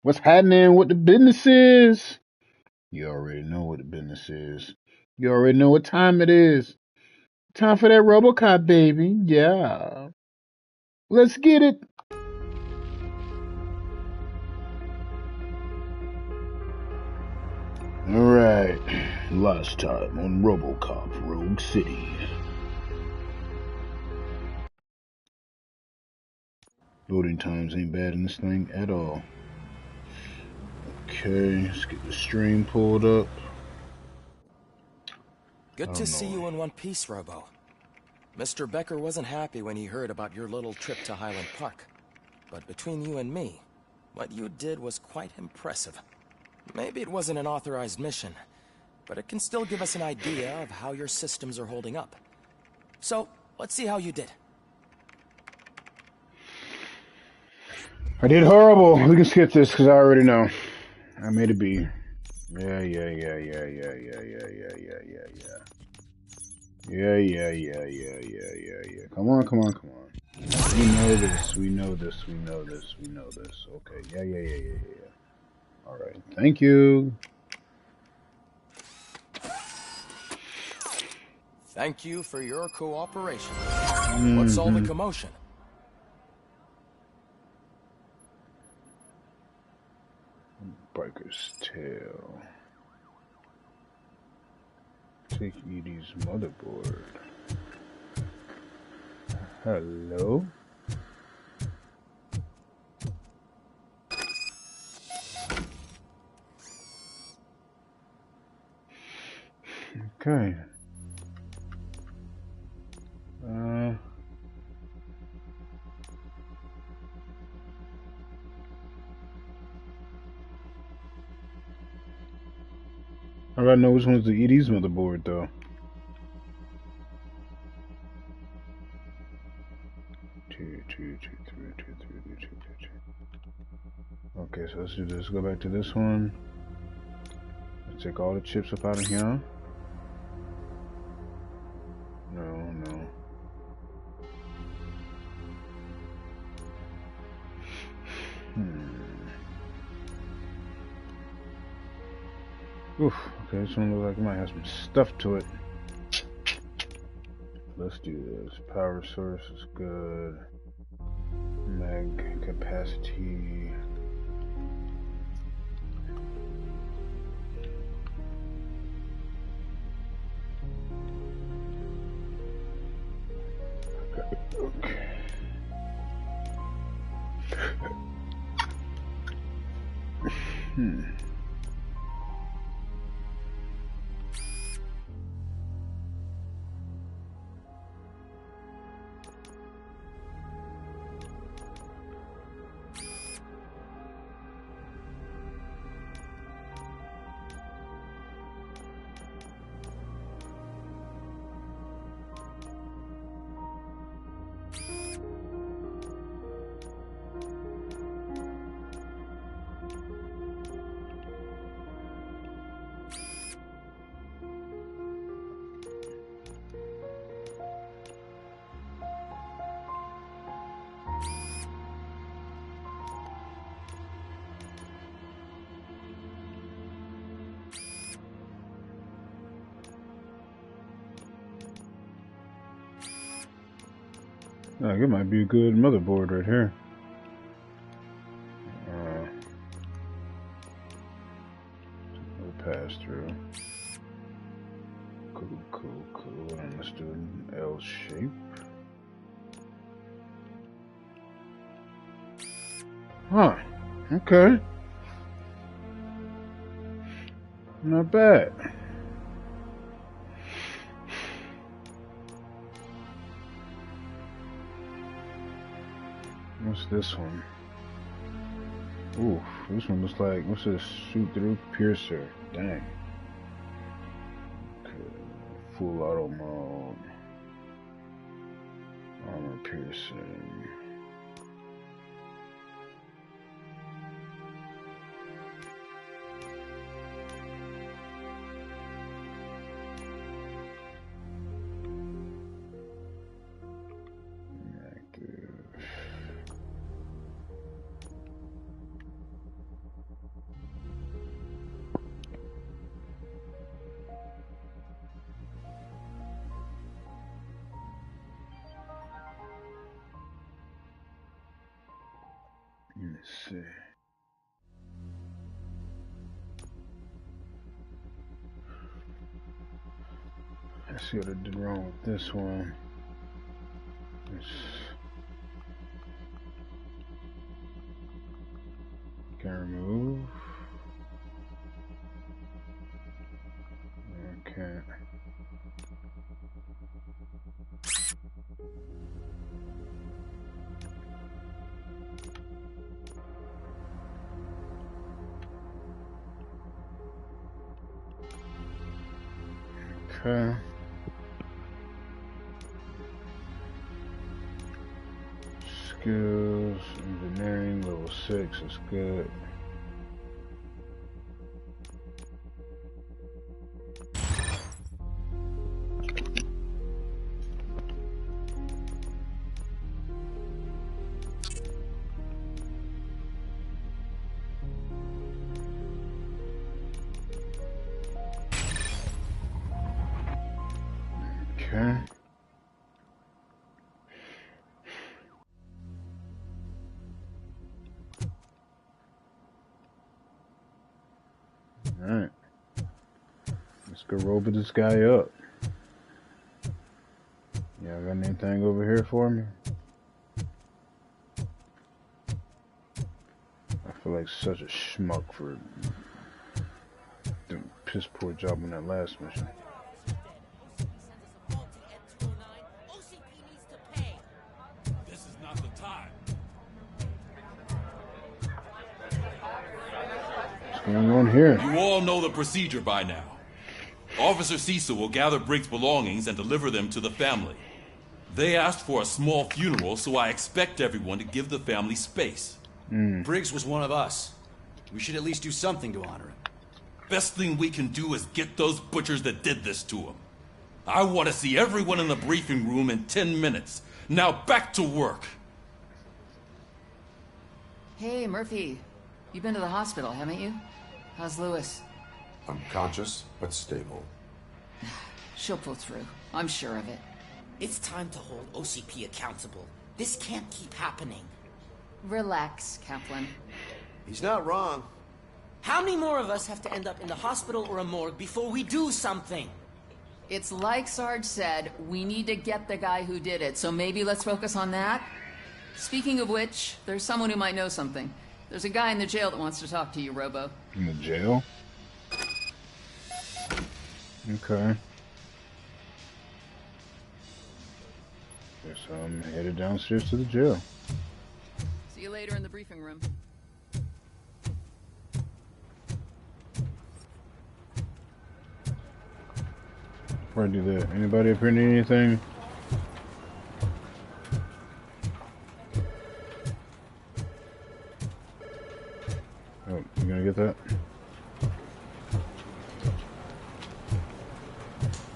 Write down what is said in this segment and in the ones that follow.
What's happening? What the business is? You already know what the business is. You already know what time it is. Time for that RoboCop, baby. Yeah. Let's get it. Alright. Last time on RoboCop Rogue City. Loading times ain't bad in this thing at all. Okay, let's get the stream pulled up. Good to see you in one piece, Robo. Mr. Becker wasn't happy when he heard about your little trip to Highland Park. But between you and me, what you did was quite impressive. Maybe it wasn't an authorized mission, but it can still give us an idea of how your systems are holding up. So, let's see how you did. I did horrible. We can skip this because I already know. I made a B. Yeah. Come on. We know this. Okay. Yeah. All right. Thank you. Thank you for your cooperation. What's all the commotion? Biker's tail. Take Edie's motherboard. Hello? Okay. I gotta know which one's the Edie's motherboard though. Two. Okay, so let's do this. Go back to this one. Let's take all the chips up out of here. No. Oof, okay, this one looks like it might have some stuff to it. Let's do this. Power source is good. Mag capacity. Okay. It might be a good motherboard right here. Pass through. Cool. And let's do an L shape. Huh. Okay. Not bad. What's this one? Ooh, this one looks like, what's this? Shoot through piercer. Dang. Okay. Full auto mode. Armor piercing. Let's see. Let's see what I did wrong with this one. Can remove. Okay. Okay. Skills, engineering, level 6 is good. Okay. Alright. Let's go robo this guy up. Y'all got anything over here for me? I feel like such a schmuck for doing a piss poor job on that last mission. This is not the time. What's going on here? You all know the procedure by now. Officer Cecil will gather Briggs' belongings and deliver them to the family. They asked for a small funeral, so I expect everyone to give the family space. Briggs was one of us. We should at least do something to honor him. Best thing we can do is get those butchers that did this to him. I want to see everyone in the briefing room in 10 minutes. Now back to work. Hey, Murphy. You've been to the hospital, haven't you? How's Lewis? Unconscious, but stable. She'll pull through. I'm sure of it. It's time to hold OCP accountable. This can't keep happening. Relax, Kaplan. He's not wrong. How many more of us have to end up in the hospital or a morgue before we do something? It's like Sarge said, we need to get the guy who did it, so maybe let's focus on that? Speaking of which, there's someone who might know something. There's a guy in the jail that wants to talk to you, Robo. In the jail? Okay. Guess I'm headed downstairs to the jail. See you later in the briefing room. Before I do that, anybody up here need anything? Oh, you gonna get that?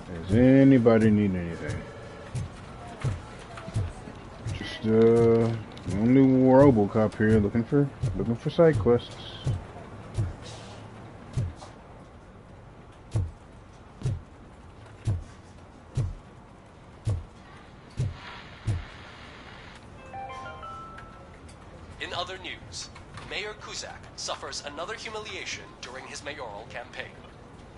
Does anybody need anything? Just only RoboCop here looking for side quests. In other news, Mayor Kuzak suffers another humiliation during his mayoral campaign.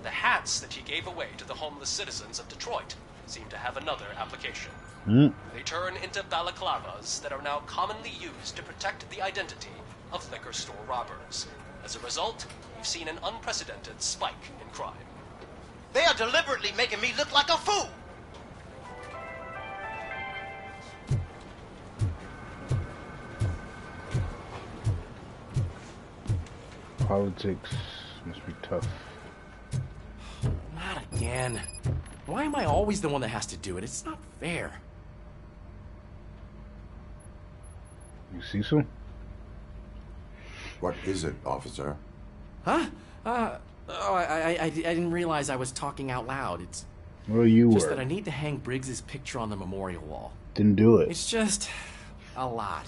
The hats that he gave away to the homeless citizens of Detroit seem to have another application. They turn into balaclavas that are now commonly used to protect the identity of liquor store robbers. As a result, we've seen an unprecedented spike in crime. They are deliberately making me look like a fool. Politics must be tough. Not again. Why am I always the one that has to do it? It's not fair. You Cecil? What is it, officer? Huh? I didn't realize I was talking out loud. It's Well, you just were. that I need to hang Briggs's picture on the memorial wall. Didn't do it. It's just a lot.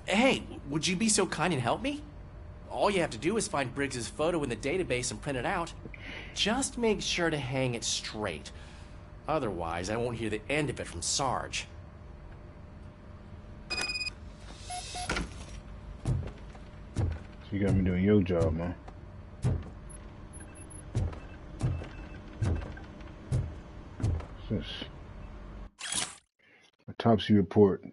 Hey, would you be so kind and help me? All you have to do is find Briggs's photo in the database and print it out. Just make sure to hang it straight. Otherwise, I won't hear the end of it from Sarge. You got me doing your job, man. What's this? Autopsy report.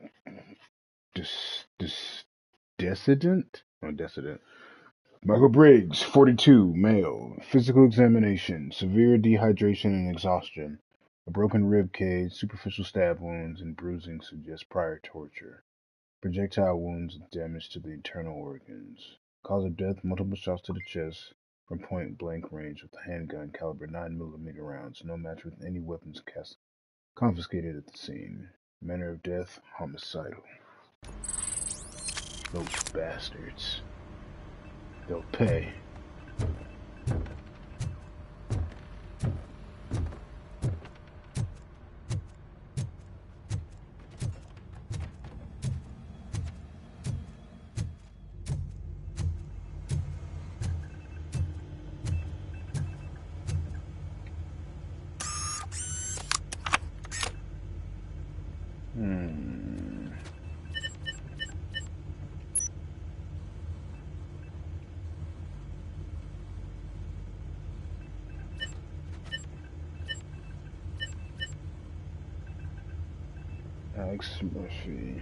Dissident? Oh, dissident. Michael Briggs, 42, male. Physical examination. Severe dehydration and exhaustion. A broken rib cage, superficial stab wounds, and bruising suggest prior torture. Projectile wounds and damage to the internal organs. Cause of death, multiple shots to the chest from point blank range with a handgun caliber 9mm rounds, no match with any weapons confiscated at the scene. Manner of death, homicidal. Those bastards. They'll pay. Alex Murphy.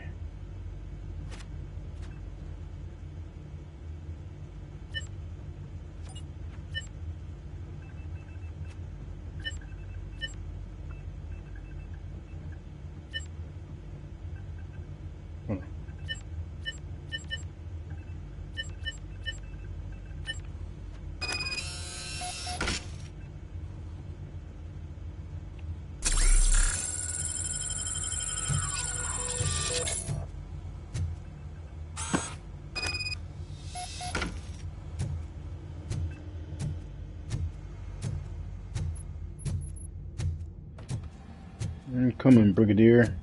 Coming, Brigadier.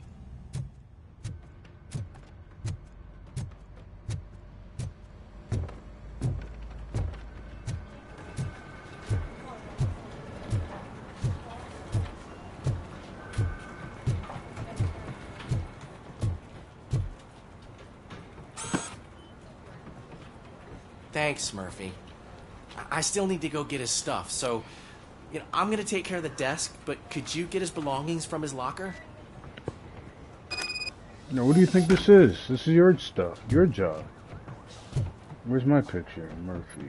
Thanks, Murphy. I still need to go get his stuff, so I'm gonna take care of the desk, but could you get his belongings from his locker? Now, what do you think this is? This is your stuff, your job. Where's my picture? Murphy.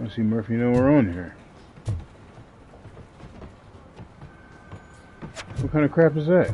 I see Murphy nowhere on here. What kind of crap is that?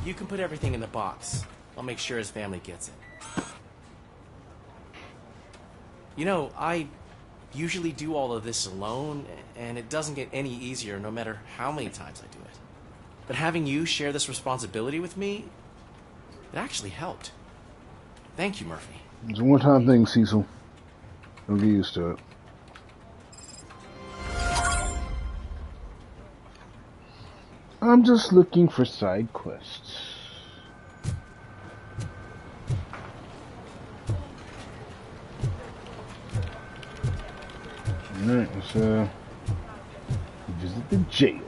You can put everything in the box. I'll make sure his family gets it. I usually do all of this alone, and it doesn't get any easier no matter how many times I do it. But having you share this responsibility with me, it actually helped. Thank you, Murphy. It's a one-time thing, Cecil. Don't get used to it. I'm just looking for side quests. Alright, let's visit the jail.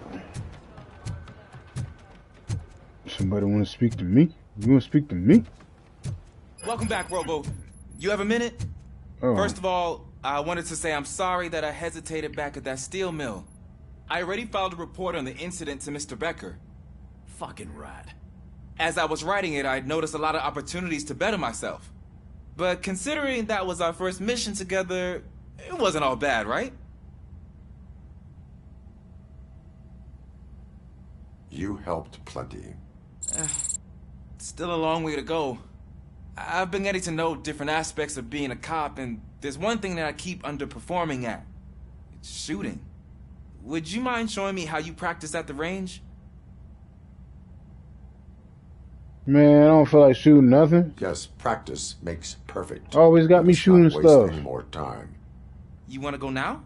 Somebody want to speak to me? You want to speak to me? Welcome back, Robo. You have a minute? Oh. First of all, I wanted to say I'm sorry that I hesitated back at that steel mill. I already filed a report on the incident to Mr. Becker. Fucking rat. As I was writing it, I'd noticed a lot of opportunities to better myself. But considering that was our first mission together, it wasn't all bad, right? You helped plenty. Still a long way to go. I've been getting to know different aspects of being a cop, and there's one thing that I keep underperforming at. It's shooting. Would you mind showing me how you practice at the range? Man, I don't feel like shooting nothing. Yes, practice makes perfect. Always got me shooting Let's not stuff. waste any more time. You want to go now?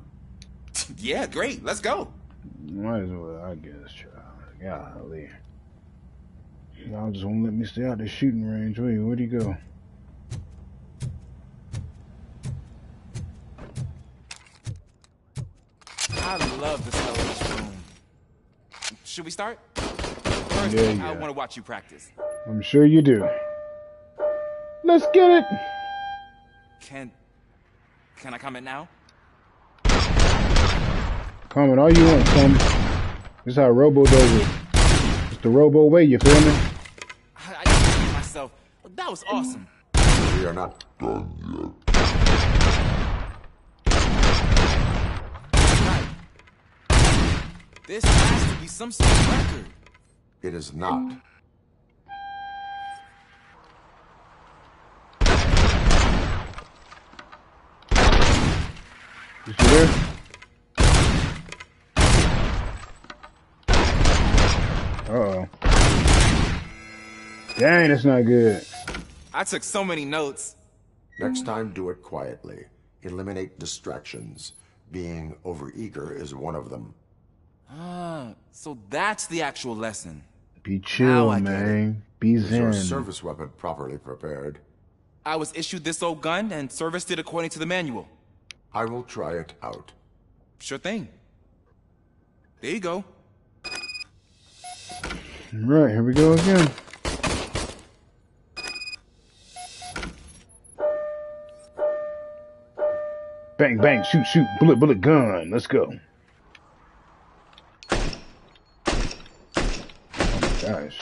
Yeah, great. Let's go. Might as well, I guess, child. Golly. Y'all just won't let me stay out the shooting range. Where'd he go? I love the smell of this room. Should we start? First, Yeah. I want to watch you practice. I'm sure you do. Let's get it. Can I comment now? Comment all you want, son. This is how Robo does it. It's the Robo way, you feel me? I just hate myself. That was awesome. We are not done yet. This has to be some sort of record. It is not. You see there? Uh-oh. Dang, that's not good. I took so many notes. Next time, do it quietly. Eliminate distractions. Being overeager is one of them. Ah, so that's the actual lesson. Be chill, I get man. Be Is your zen. service weapon properly prepared? I was issued this old gun and serviced it according to the manual. I will try it out. Sure thing. There you go. Right, here we go again. Bang, bang, shoot, shoot, bullet, bullet, gun. Let's go. Oh my gosh.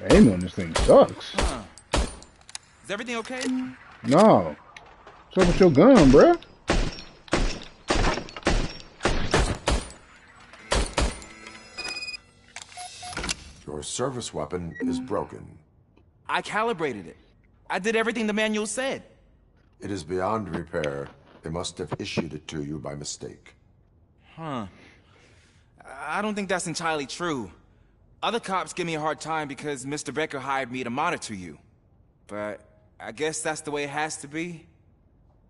The aim on this thing sucks. Is everything okay? No. What's up with your gun, bruh? Your service weapon is broken. I calibrated it. I did everything the manual said. It is beyond repair. They must have issued it to you by mistake. Huh. I don't think that's entirely true. Other cops give me a hard time because Mr. Becker hired me to monitor you. But I guess that's the way it has to be.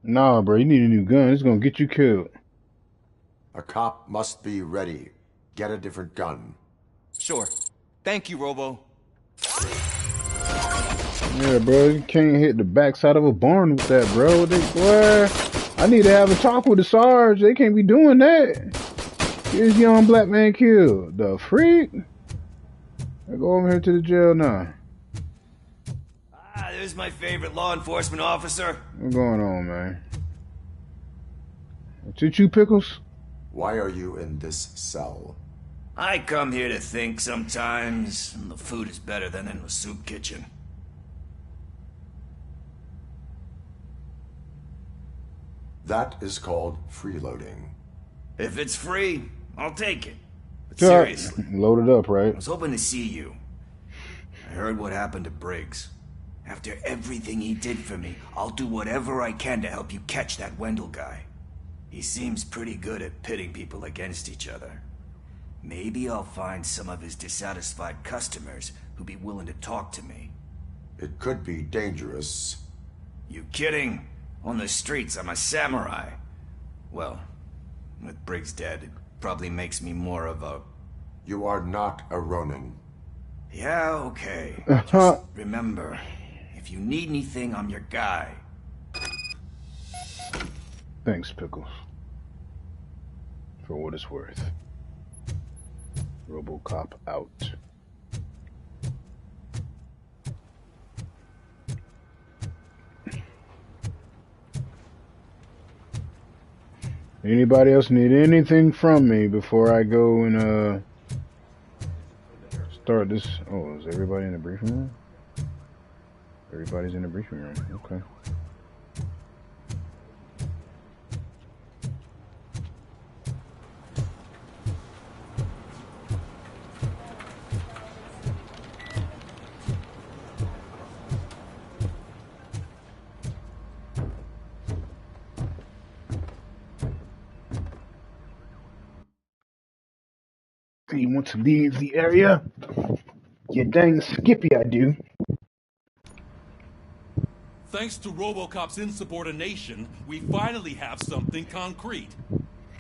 Nah, bro, you need a new gun. It's gonna get you killed. A cop must be ready. Get a different gun. Sure. Thank you, Robo. Yeah, bro, you can't hit the backside of a barn with that, bro. Boy, I need to have a talk with the Sarge. They can't be doing that. Here's young black man killed. The freak? I go over here to the jail now. Ah, there's my favorite law enforcement officer. What's going on, man? Choo-choo pickles? Why are you in this cell? I come here to think sometimes, and the food is better than in the soup kitchen. That is called freeloading. If it's free, I'll take it. But Sure. seriously, Load it up, I right? was hoping to see you. I heard what happened to Briggs. After everything he did for me, I'll do whatever I can to help you catch that Wendell guy. He seems pretty good at pitting people against each other. Maybe I'll find some of his dissatisfied customers who'd be willing to talk to me. It could be dangerous. You kidding? On the streets, I'm a samurai. Well, with Briggs dead, it probably makes me more of a... You are not a Ronin. Yeah, okay. Just remember, if you need anything, I'm your guy. Thanks, Pickles. For what it's worth. RoboCop out. Anybody else need anything from me before I go and start this? Oh, is everybody in the briefing room? Everybody's in the briefing room. Okay. You want to leave the area? You dang skippy, I do. Thanks to RoboCop's insubordination, we finally have something concrete.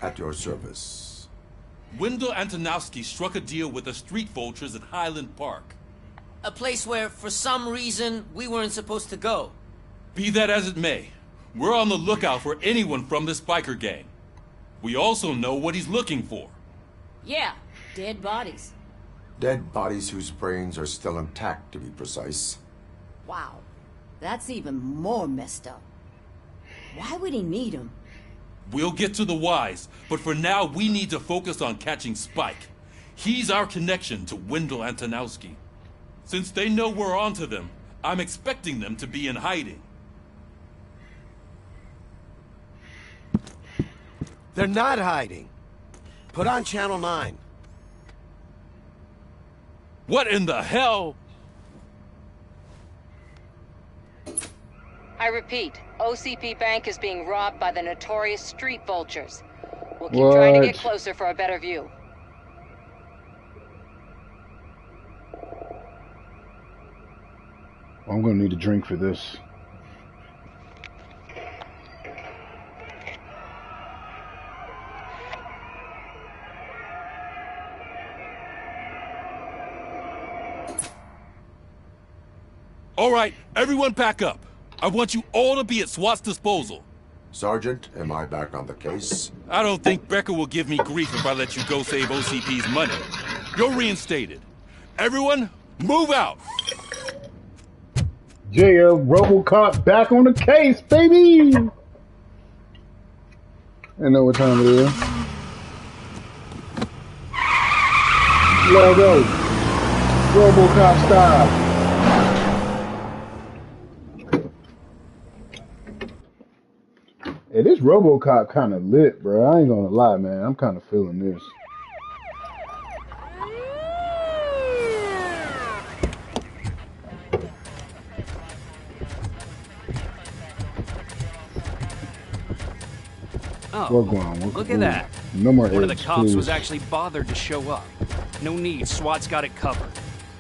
At your service. Wendell Antonowski struck a deal with the street vultures at Highland Park. A place where, for some reason, we weren't supposed to go. Be that as it may, we're on the lookout for anyone from this biker gang. We also know what he's looking for. Yeah, dead bodies. Dead bodies whose brains are still intact, to be precise. Wow, that's even more messed up. Why would he need them? We'll get to the whys, but for now we need to focus on catching Spike. He's our connection to Wendell Antonowski. Since they know we're onto them, I'm expecting them to be in hiding. They're not hiding. Put on Channel 9. What in the hell? I repeat, OCP Bank is being robbed by the notorious street vultures. We'll keep What? trying to get closer for a better view. I'm gonna need a drink for this. All right, everyone pack up. I want you all to be at SWAT's disposal. Sergeant, am I back on the case? I don't think Becker will give me grief if I let you go save OCP's money. You're reinstated. Everyone, move out! Yeah, RoboCop back on the case, baby! I know what time it is. Let go. RoboCop style. Hey, this RoboCop kind of lit, bro. I ain't gonna lie, man. I'm kind of feeling this. Oh, What's going on? look at that. No more One of the eggs, cops please. was actually bothered to show up. No need, SWAT's got it covered.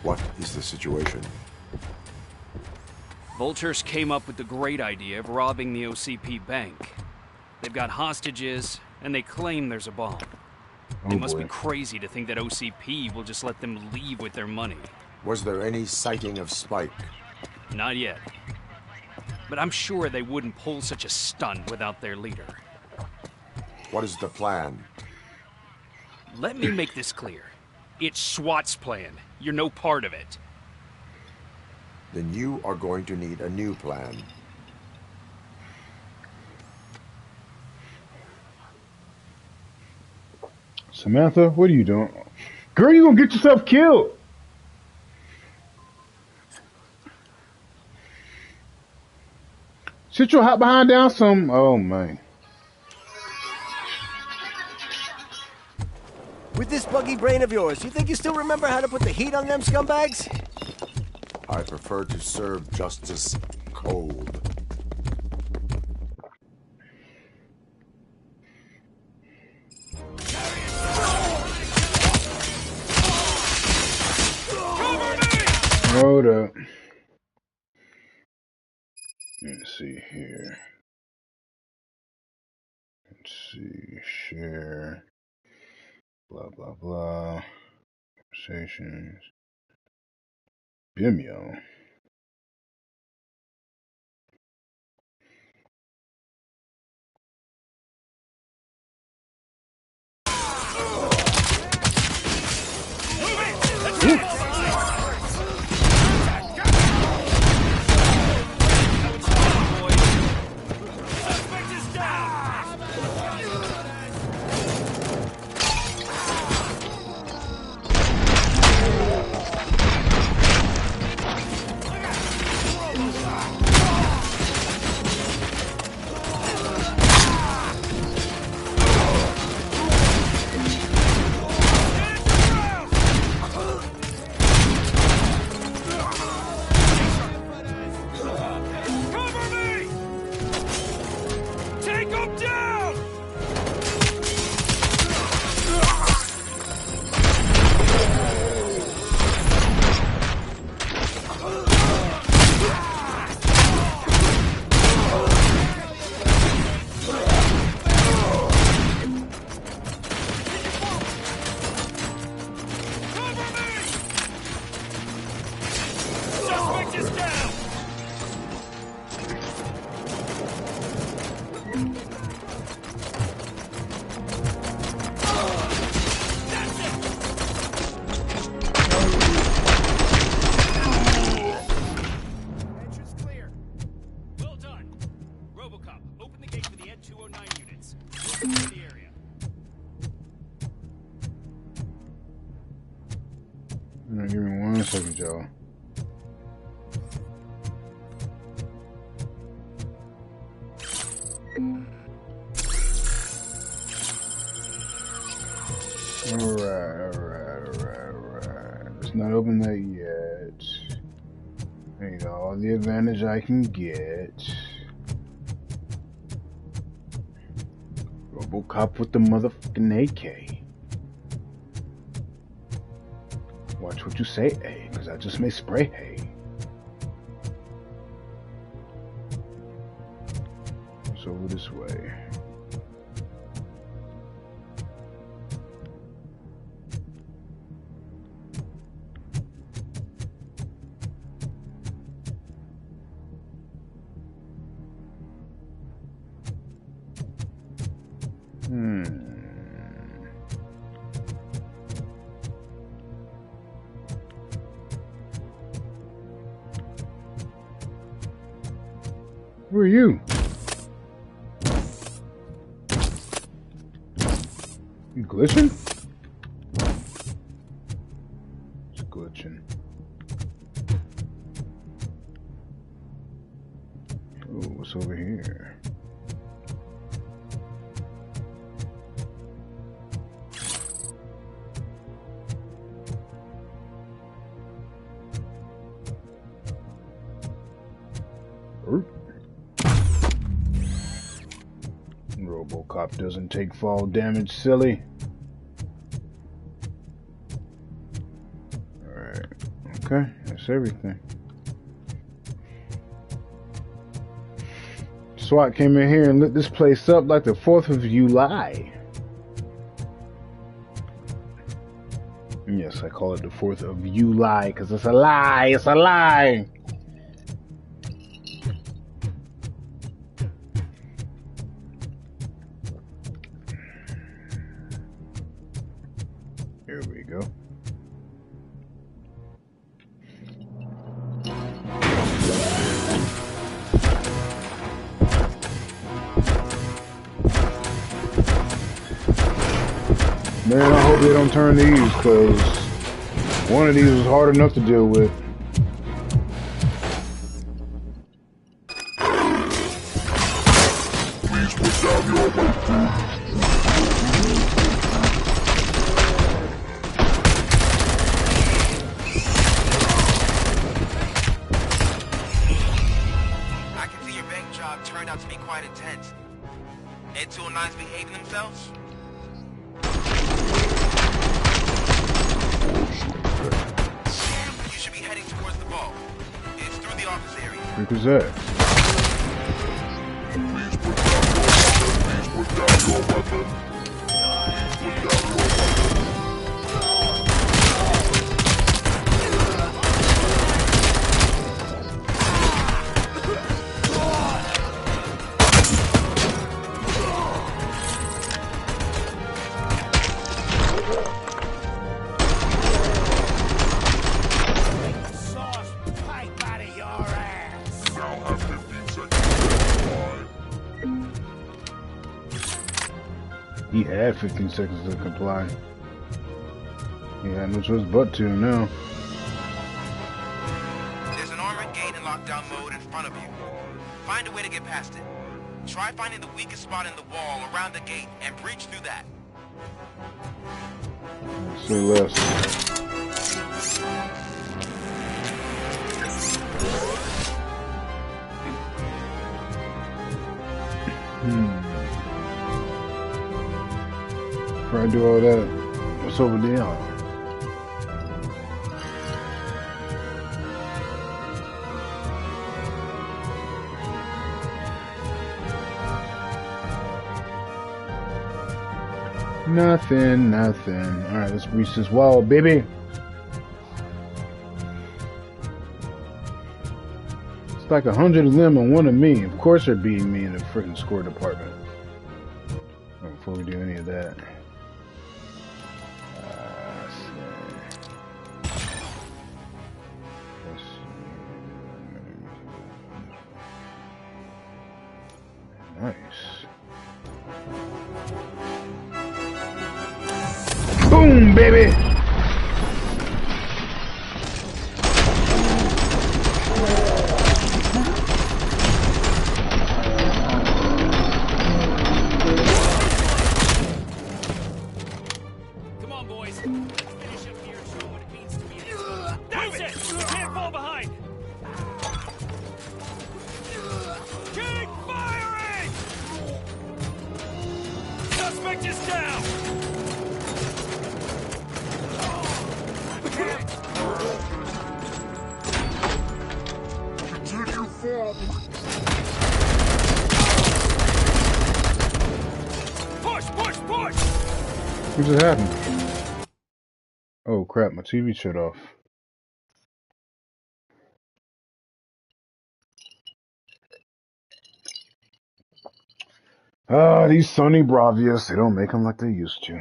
What is the situation? Vultures came up with the great idea of robbing the OCP bank. They've got hostages, and they claim there's a bomb. They must be crazy to think that OCP will just let them leave with their money. Was there any sighting of Spike? Not yet. But I'm sure they wouldn't pull such a stunt without their leader. What is the plan? Let me make this clear. It's SWAT's plan. You're no part of it. Then you are going to need a new plan. Samantha, what are you doing? Girl, you gonna get yourself killed. Sit your hot behind down some. Oh, man. With this buggy brain of yours, you think you still remember how to put the heat on them scumbags? I prefer to serve justice cold. Hold up. Let's see here. Let's see. Share. Blah, blah, blah. Conversations. Vimeo. Give me 1 second, y'all. Alright. Let's not open that yet. Need all the advantage I can get. RoboCop with the motherfucking AK. Watch what you say, A, because I just may spray hay. It's over this way. Who are you? You glitching? It's glitching. Oh, what's over here? RoboCop doesn't take fall damage, silly. Alright. Okay, that's everything. SWAT came in here and lit this place up like the 4th of July. Yes, I call it the 4th of July because it's a lie. It's a lie. There we go. Man, I hope they don't turn these, because one of these was hard enough to deal with. Please put down your weapon. I can see your bank job turned out to be quite intense. Ed 209's behaving themselves? You should be heading towards the vault. It's through the office area. What was that? Please put down your weapon. Please put down your weapon. He had 15 seconds to comply. He had no choice but to now. There's an armored gate in lockdown mode in front of you. Find a way to get past it. Try finding the weakest spot in the wall around the gate and breach through that. Say less. Before I do all that, what's over there? Nothing. Alright, let's breach this wall, baby. It's like 100 of them and one of me. Of course they're beating me in the freaking score department. Before we do any of that. Nice. Boom, baby! on, boys. Let's finish up here and show what it means to be an That's it! You can't fall behind! Keep firing! Suspect is down! Continue forward. Push, push, push! What just happened? Oh crap, my TV shut off. Ah, these Sony Bravias, they don't make them like they used to.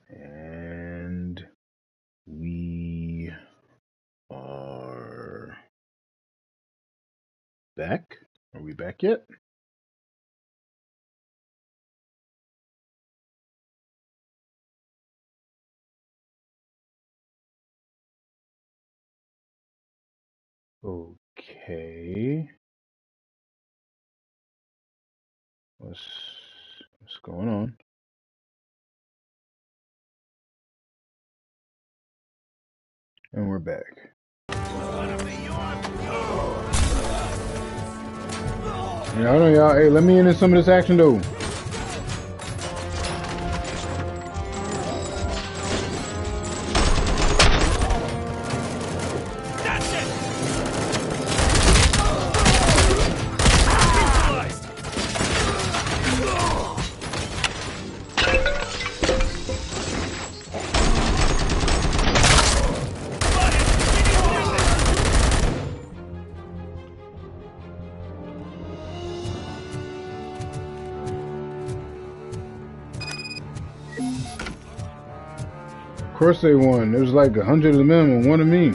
And we are back. Are we back yet? Okay. What's going on? And we're back. Yeah, hold on, y'all. Hey, let me in some of this action, though. Of course they won. There was like 100 of them and one of me.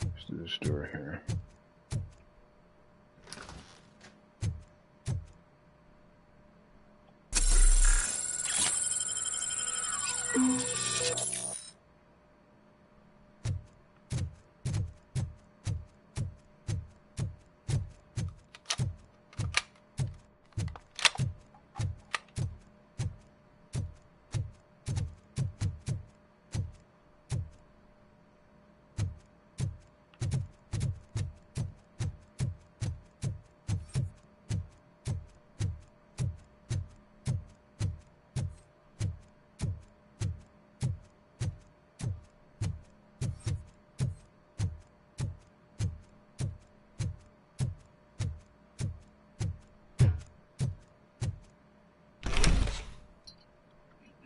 Let's do this door here.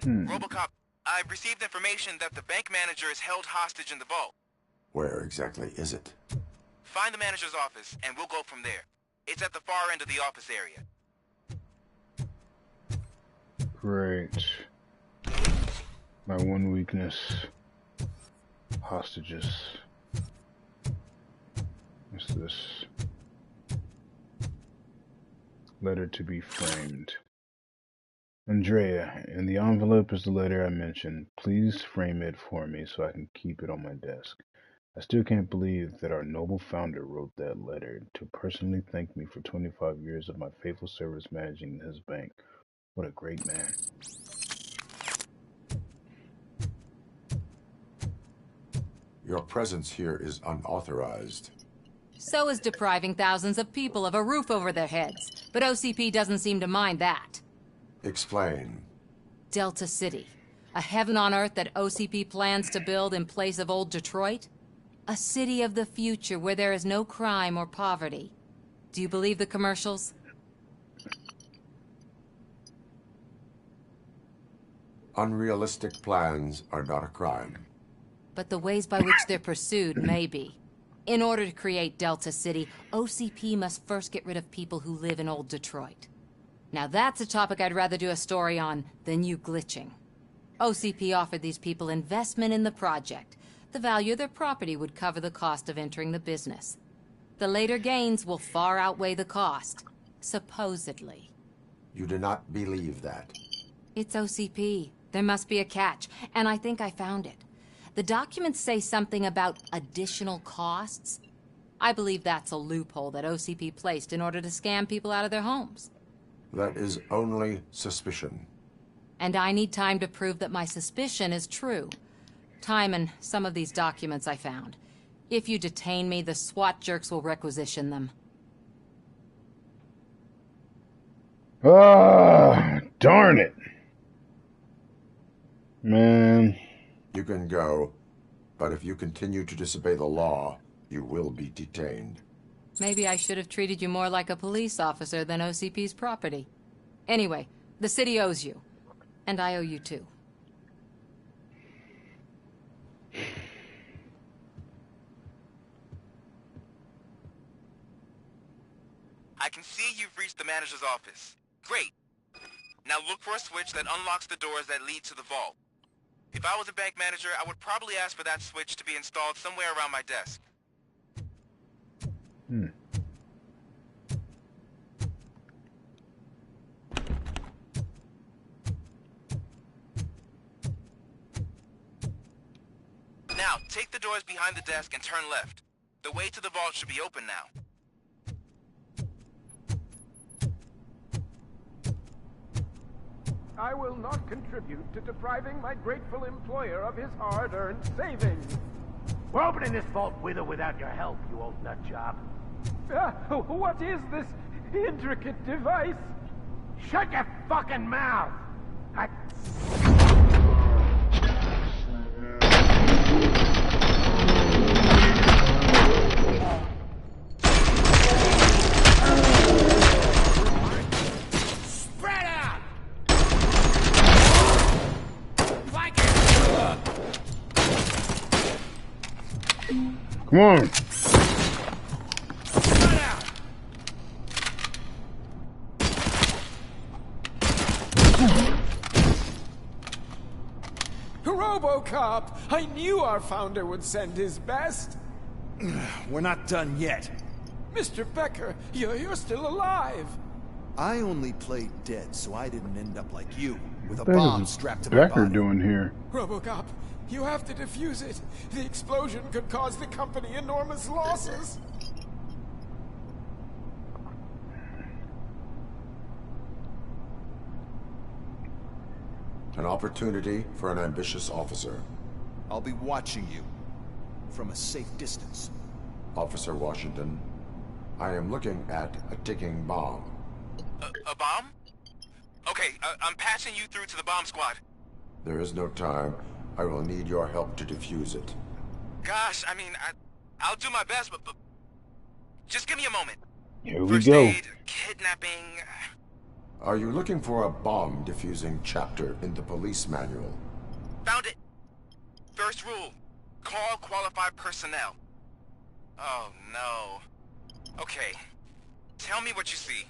RoboCop, I've received information that the bank manager is held hostage in the vault. Where exactly is it? Find the manager's office, and we'll go from there. It's at the far end of the office area. Great. My one weakness. Hostages. What's this? Letter to be framed. Andrea, in the envelope is the letter I mentioned. Please frame it for me so I can keep it on my desk. I still can't believe that our noble founder wrote that letter to personally thank me for 25 years of my faithful service managing his bank. What a great man. Your presence here is unauthorized. So is depriving thousands of people of a roof over their heads. But OCP doesn't seem to mind that. Explain. Delta City. A heaven on earth that OCP plans to build in place of old Detroit? A city of the future where there is no crime or poverty. Do you believe the commercials? Unrealistic plans are not a crime. But the ways by which they're pursued may be. In order to create Delta City, OCP must first get rid of people who live in old Detroit. Now that's a topic I'd rather do a story on than you glitching. OCP offered these people investment in the project. The value of their property would cover the cost of entering the business. The later gains will far outweigh the cost. Supposedly. You do not believe that. It's OCP. There must be a catch, and I think I found it. The documents say something about additional costs. I believe that's a loophole that OCP placed in order to scam people out of their homes. That is only suspicion. And I need time to prove that my suspicion is true. Time and some of these documents I found. If you detain me, the SWAT jerks will requisition them. Ah, darn it. Man. You can go, but if you continue to disobey the law, you will be detained. Maybe I should have treated you more like a police officer than OCP's property. Anyway, the city owes you. And I owe you too. I can see you've reached the manager's office. Great. Now look for a switch that unlocks the doors that lead to the vault. If I was a bank manager, I would probably ask for that switch to be installed somewhere around my desk. Now, take the doors behind the desk and turn left. The way to the vault should be open now. I will not contribute to depriving my grateful employer of his hard-earned savings. We're opening this vault with or without your help, you old nutjob. What is this intricate device? Shut your fucking mouth! Spread out! Come on. RoboCop! I knew our founder would send his best. We're not done yet. Mr. Becker, you're still alive. I only played dead, so I didn't end up like you, with a What bomb is strapped to my Becker body. doing here? RoboCop, you have to defuse it. The explosion could cause the company enormous losses. An opportunity for an ambitious officer. I'll be watching you from a safe distance. Officer Washington, I am looking at a ticking bomb. A bomb? Okay, I'm passing you through to the bomb squad. There is no time. I will need your help to defuse it. Gosh, I mean, I'll do my best, but just give me a moment. Here we go. Aid, kidnapping. Are you looking for a bomb defusing chapter in the police manual? Found it. First rule, call qualified personnel. Oh, no. Okay, tell me what you see.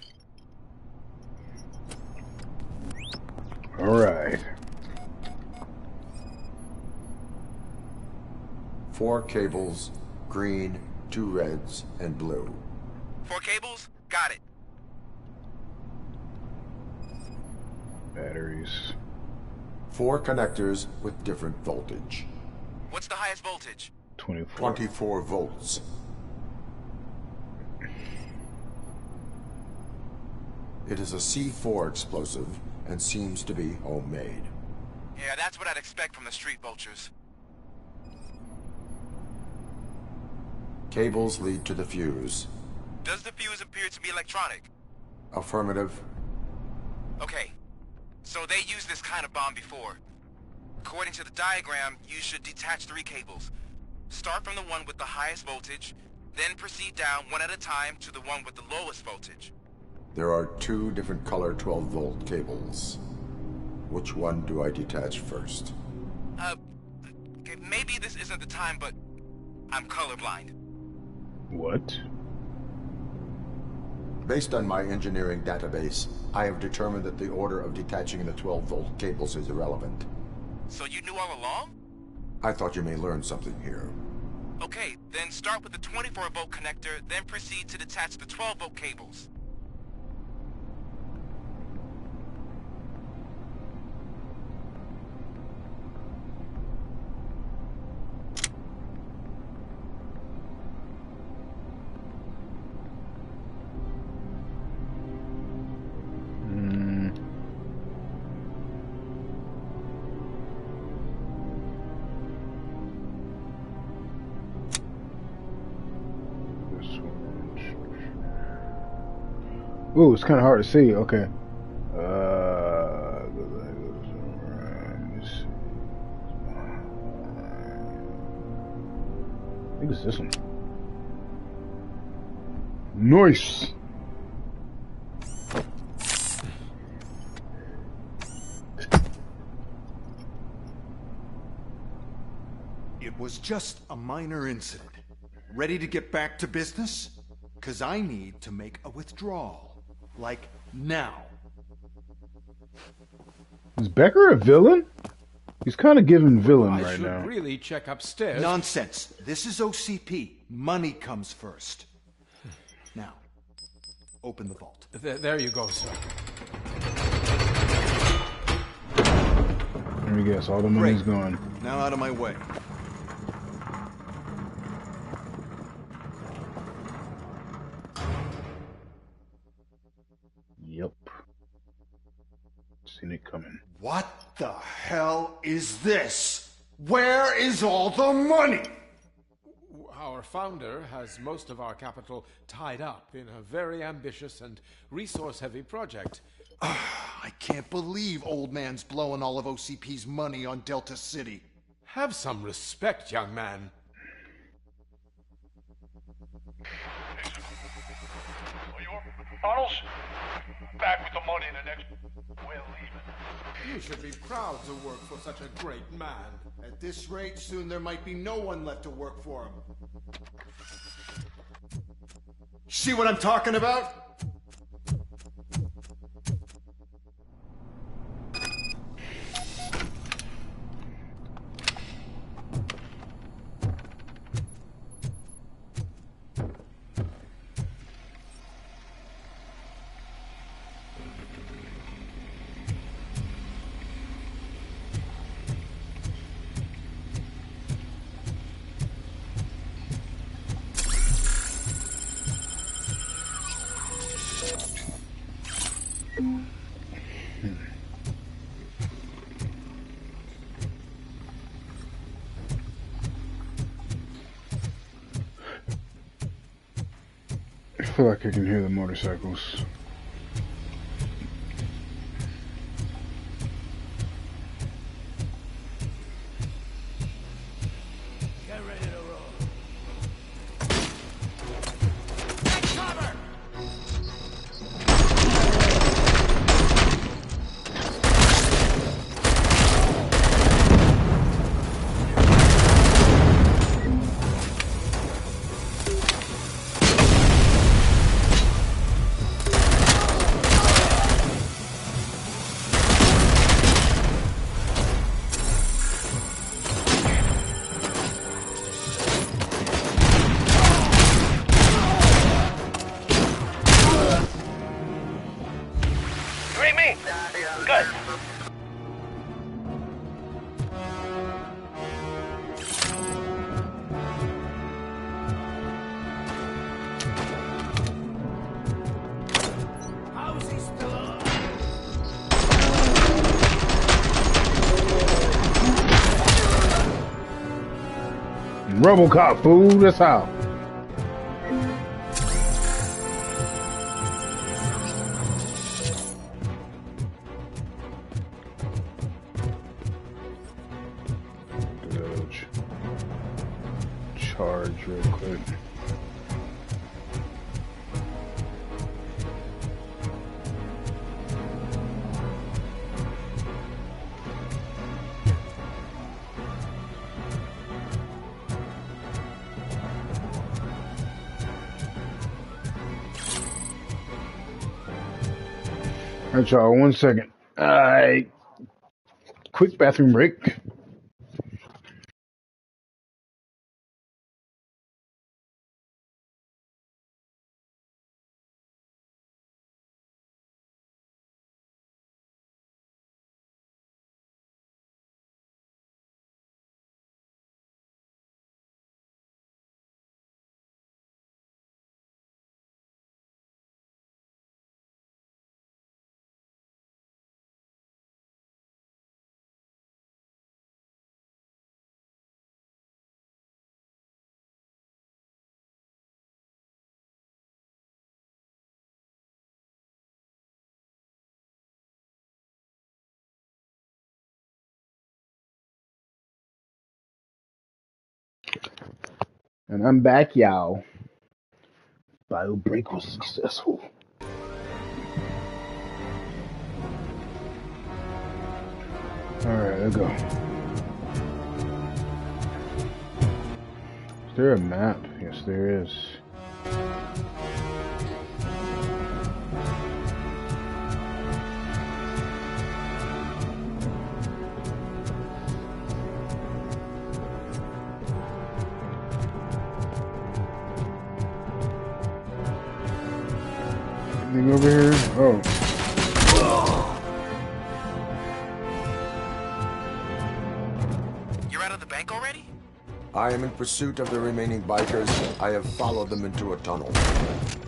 All right. 4 cables, green, 2 reds, and blue. 4 cables? Got it. Batteries. 4 connectors with different voltage. What's the highest voltage? 24 volts. It is a C4 explosive and seems to be homemade. Yeah, that's what I'd expect from the street vultures. Cables lead to the fuse. Does the fuse appear to be electronic? Affirmative. Okay, so they used this kind of bomb before. According to the diagram, you should detach 3 cables. Start from the one with the highest voltage, then proceed down one at a time to the one with the lowest voltage. There are 2 different color 12-volt cables. Which one do I detach first? Okay, maybe this isn't the time, but I'm colorblind. What? Based on my engineering database, I have determined that the order of detaching the 12-volt cables is irrelevant. So you knew all along? I thought you may learn something here. Okay, then start with the 24-volt connector, then proceed to detach the 12-volt cables. Ooh, it's kind of hard to see. Okay. I think it's this one. Nice. It was just a minor incident. Ready to get back to business? 'Cause I need to make a withdrawal. Like, now. Is Becker a villain? He's kind of giving villain right now. I should really check upstairs. Nonsense. This is OCP. Money comes first. Now, open the vault. There you go, sir. Let me guess, all the money's gone. Now out of my way. Yep. Seen it coming. What the hell is this? Where is all the money? Our founder has most of our capital tied up in a very ambitious and resource-heavy project. I can't believe old man's blowing all of OCP's money on Delta City. Have some respect, young man. Arnold, back with the money in the next... We're leaving. You should be proud to work for such a great man. At this rate, soon there might be no one left to work for him. See what I'm talking about? I feel like I can hear the motorcycles. Get ready to roll. RoboCop, fool, that's how. Dodge. Charge real quick. Alright, y'all, 1 second. Alright. Quick bathroom break. And I'm back, y'all. Bio break was successful. Alright, let's go. Is there a map? Yes, there is. Anything over here? Oh. You're out of the bank already? I am in pursuit of the remaining bikers. I have followed them into a tunnel.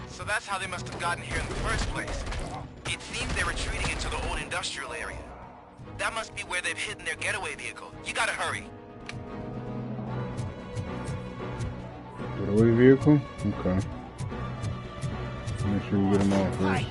So that's how they must have gotten here in the first place. It seems they're retreating into the old industrial area. That must be where they've hidden their getaway vehicle. You gotta hurry. Getaway vehicle? Okay. Make sure we get them all first.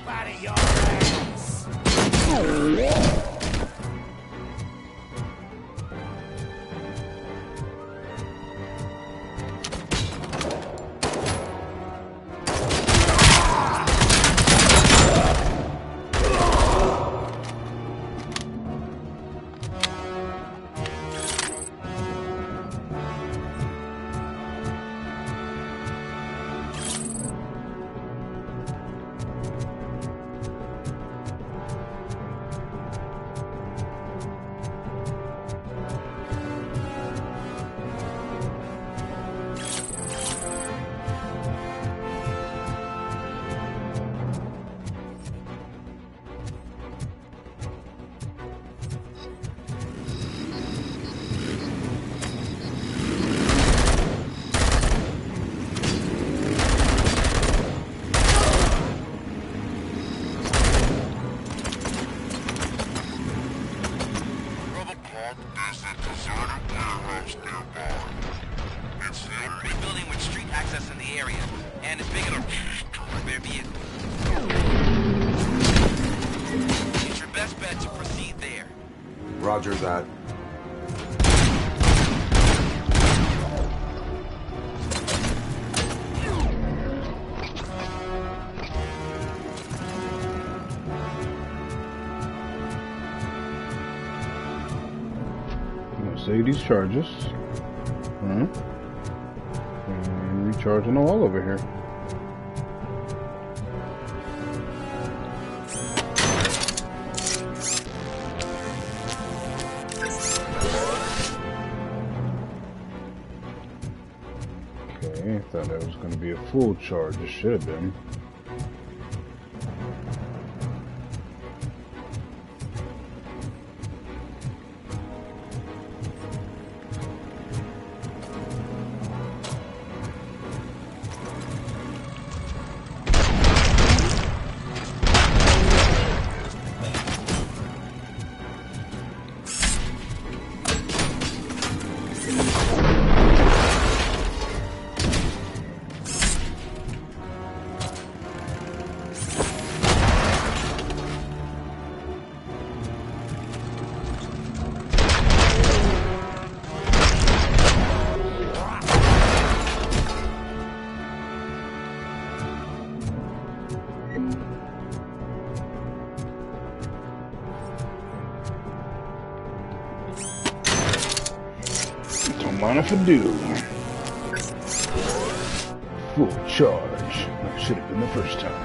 This building with street access in the area, and it's big enough for their vehicle. It's your best bet to proceed there. Roger that. Save these charges. And recharging the wall over here. Okay, I thought that was going to be a full charge. It should have been. Don't mind if I do. Full charge. That should have been the first time.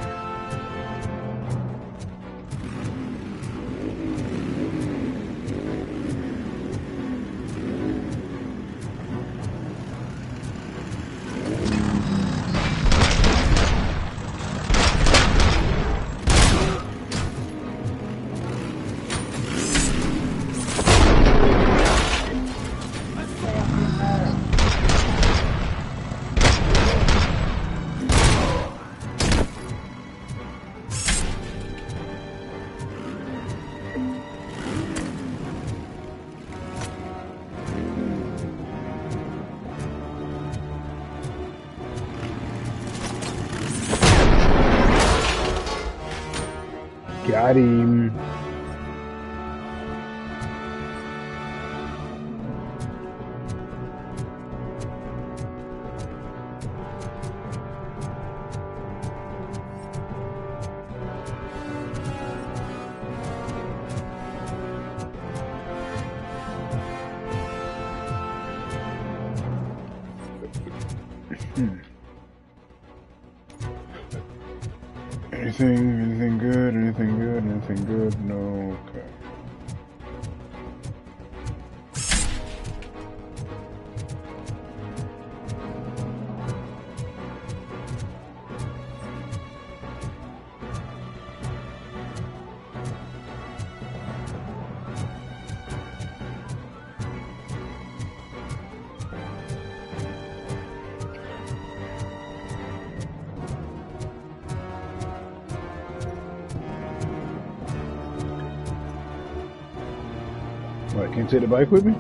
Got him. Anything good? Anything good? Anything good? No. Okay. What, can't take the bike with me?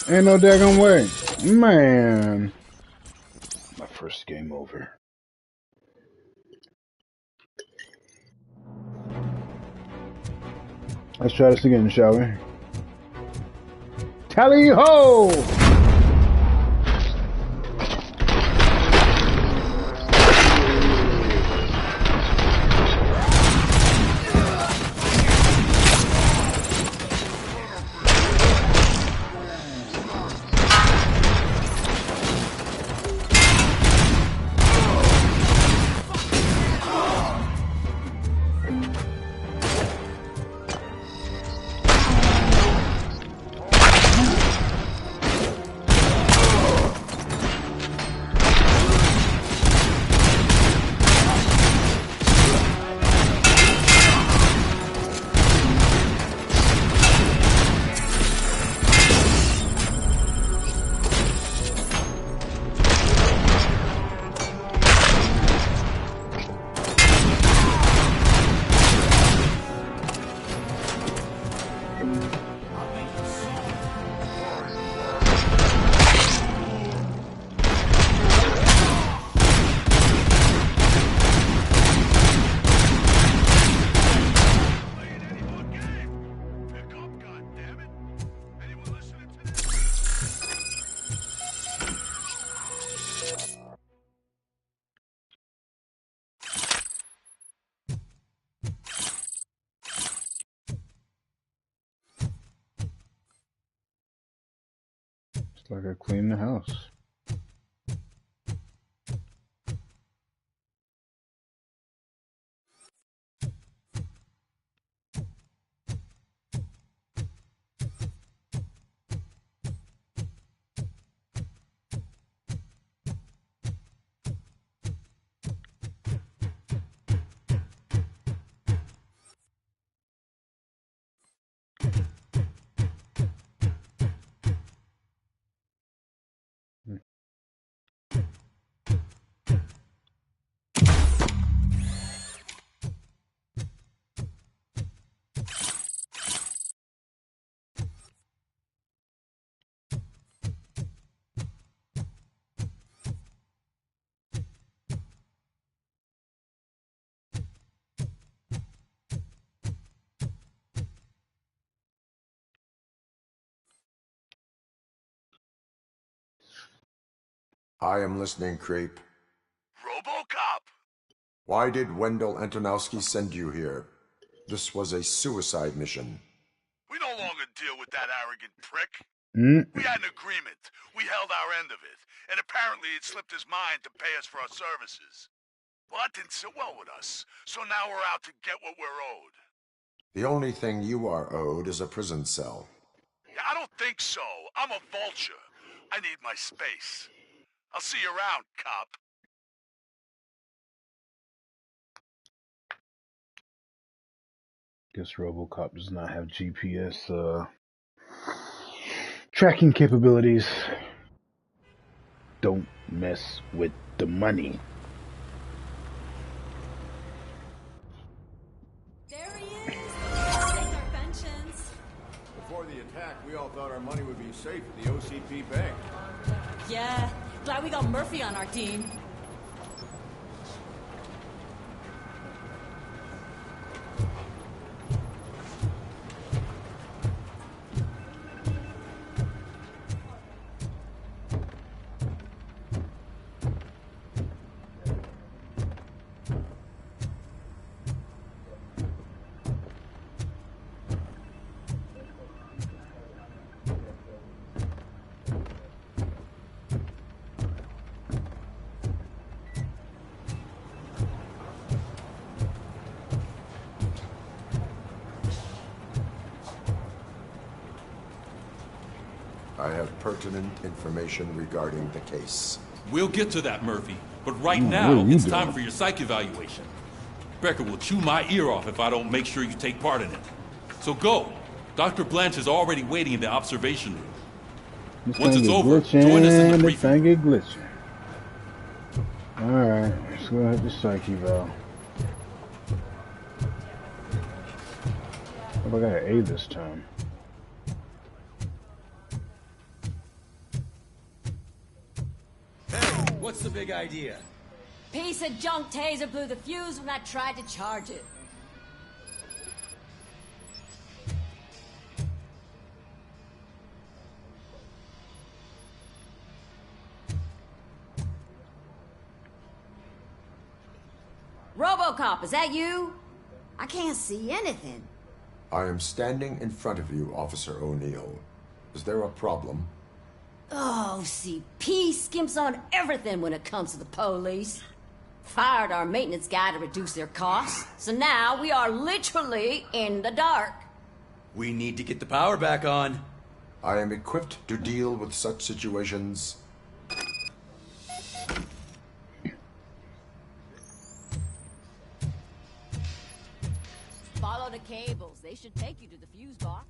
Ain't no daggone way. Man. My first game over. Let's try this again, shall we? Tally ho! It's like I cleaned the house. I am listening, Creep. RoboCop! Why did Wendell Antonowski send you here? This was a suicide mission. We no longer deal with that arrogant prick. Mm. We had an agreement. We held our end of it. And apparently it slipped his mind to pay us for our services. Well, that didn't sit well with us. So now we're out to get what we're owed. The only thing you are owed is a prison cell. Yeah, I don't think so. I'm a vulture. I need my space. I'll see you around, cop. Guess RoboCop does not have GPS tracking capabilities. Don't mess with the money. There he is! Take our pensions. Before the attack, we all thought our money would be safe at the OCP bank. Yeah, glad we got Murphy on our team. I have pertinent information regarding the case. We'll get to that, Murphy. But right What now, are you it's doing? time for your psych evaluation. Becker will chew my ear off if I don't make sure you take part in it. So go. Dr. Blanche is already waiting in the observation room. This Once thing it's is over, join us in the glitching. This briefing. thing is glitching. Alright, let's go ahead to psych eval. Hope I got an A this time. What's the big idea? Piece of junk taser blew the fuse when I tried to charge it. RoboCop, is that you? I can't see anything. I am standing in front of you, Officer O'Neill. Is there a problem? Oh, CP skimps on everything when it comes to the police. Fired our maintenance guy to reduce their costs, so now we are literally in the dark. We need to get the power back on. I am equipped to deal with such situations. Follow the cables. They should take you to the fuse box.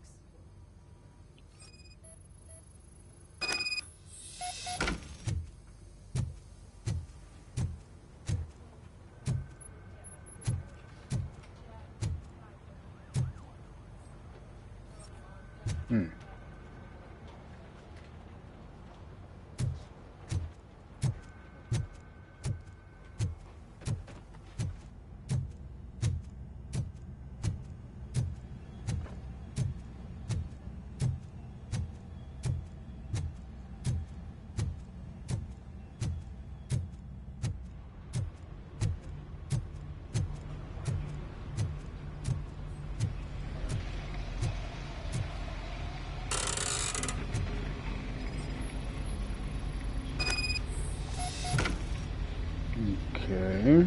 Okay.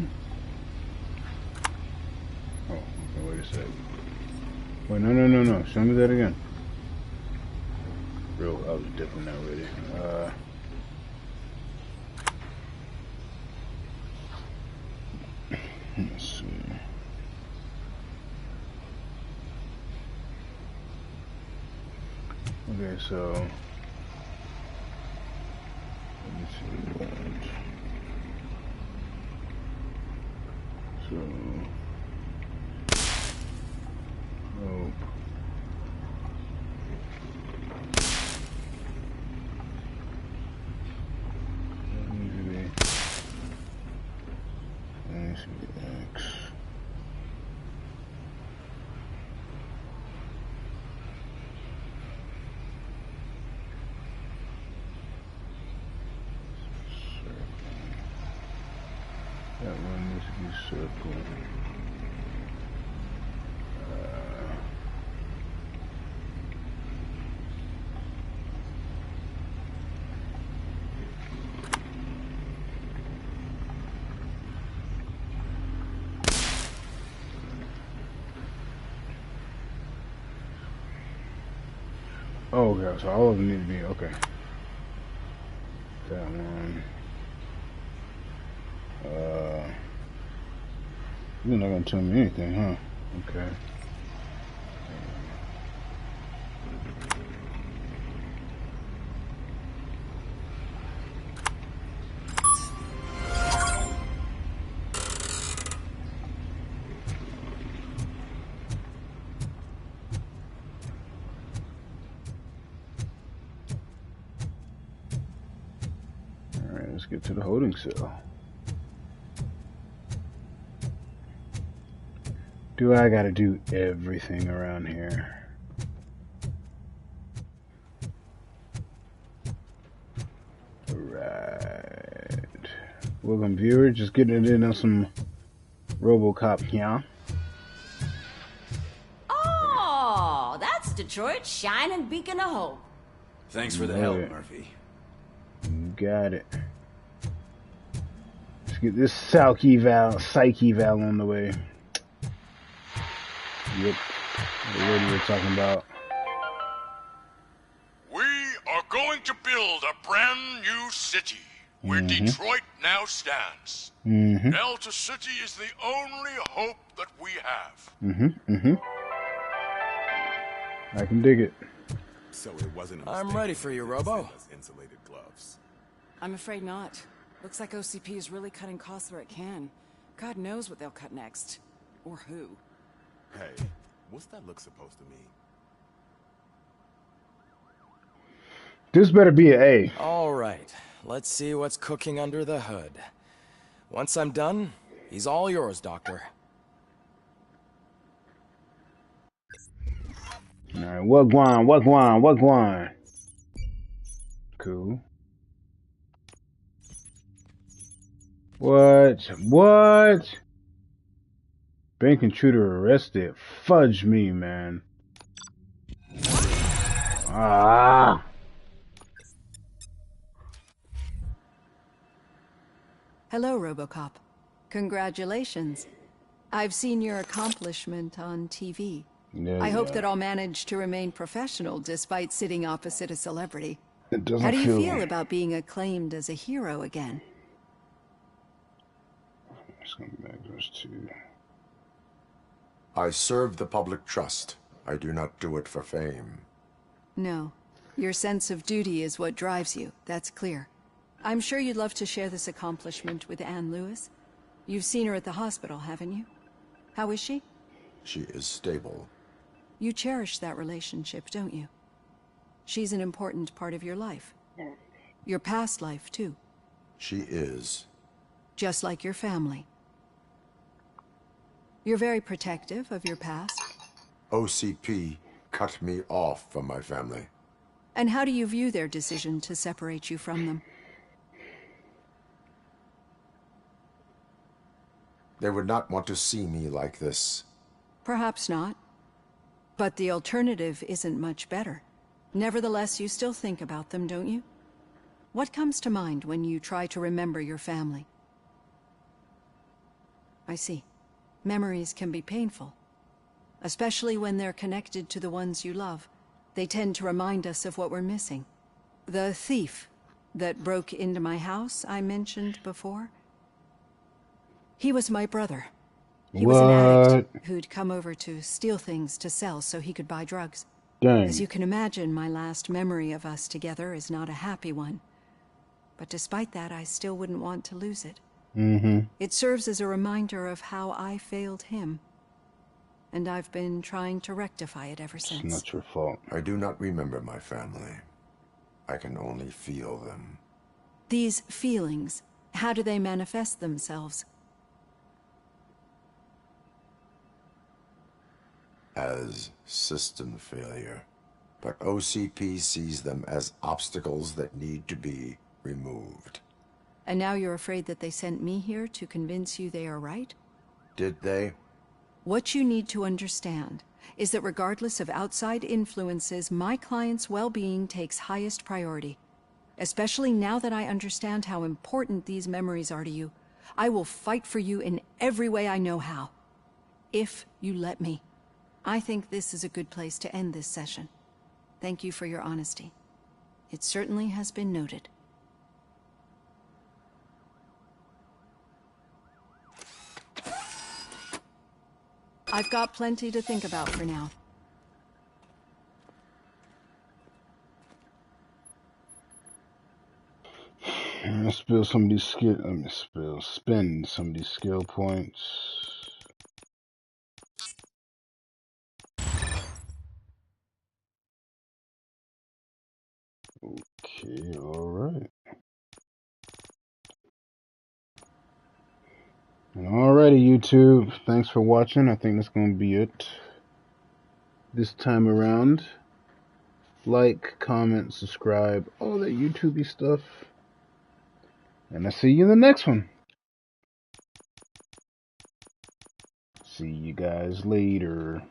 Oh, okay, wait a sec. Wait, no. Show me that again. Real, I was different already. Let's see. Okay, so let me see what. So, nope. Usually, let me see X. That one needs to be circled. Oh, okay, so all of them need to be, okay. That one. You're not gonna tell me anything, huh? Okay. get to the holding cell. Do I gotta do everything around here? Right. Welcome, viewer. Just getting it in on some RoboCop here. Oh, that's Detroit's shining beacon of hope. Thanks for the help, Murphy. Got it. Let's get this psych eval on the way. Yep. What we're talking about. We are going to build a brand new city where Detroit now stands. Delta City is the only hope that we have. I can dig it. So it wasn't a I'm ready for you, Robo. Insulated gloves. I'm afraid not. Looks like OCP is really cutting costs where it can. God knows what they'll cut next. Or who. Hey, what's that look supposed to mean? This better be an A. All right, let's see what's cooking under the hood. Once I'm done, he's all yours, Doctor. All right, Wagwan. Cool. What? Bank intruder arrested. Fudge me, man. Ah. Hello, RoboCop. Congratulations. I've seen your accomplishment on TV. Yeah, I hope that I'll manage to remain professional despite sitting opposite a celebrity. It doesn't How do you feel about being acclaimed as a hero again? Let's go back to those two. I serve the public trust. I do not do it for fame. No. Your sense of duty is what drives you. That's clear. I'm sure you'd love to share this accomplishment with Anne Lewis. You've seen her at the hospital, haven't you? How is she? She is stable. You cherish that relationship, don't you? She's an important part of your life. Your past life, too. She is. Just like your family. You're very protective of your past. OCP cut me off from my family. And how do you view their decision to separate you from them? They would not want to see me like this. Perhaps not. But the alternative isn't much better. Nevertheless, you still think about them, don't you? What comes to mind when you try to remember your family? I see. Memories can be painful. Especially when they're connected to the ones you love. They tend to remind us of what we're missing. The thief that broke into my house I mentioned before? He was my brother. He was an addict who'd come over to steal things to sell so he could buy drugs. Dang. As you can imagine, my last memory of us together is not a happy one. But despite that, I still wouldn't want to lose it. It serves as a reminder of how I failed him. And I've been trying to rectify it ever since. It's not your fault. I do not remember my family. I can only feel them. These feelings, how do they manifest themselves? As system failure. But OCP sees them as obstacles that need to be removed. And now you're afraid that they sent me here to convince you they are right? Did they? What you need to understand is that regardless of outside influences, my client's well-being takes highest priority. Especially now that I understand how important these memories are to you. I will fight for you in every way I know how. If you let me. I think this is a good place to end this session. Thank you for your honesty. It certainly has been noted. I've got plenty to think about for now. Let's spill some of these skill. Spend some of these skill points. Okay, all right. Alrighty, YouTube. Thanks for watching. I think that's going to be it this time around. Like, comment, subscribe, all that YouTubey stuff. And I'll see you in the next one. See you guys later.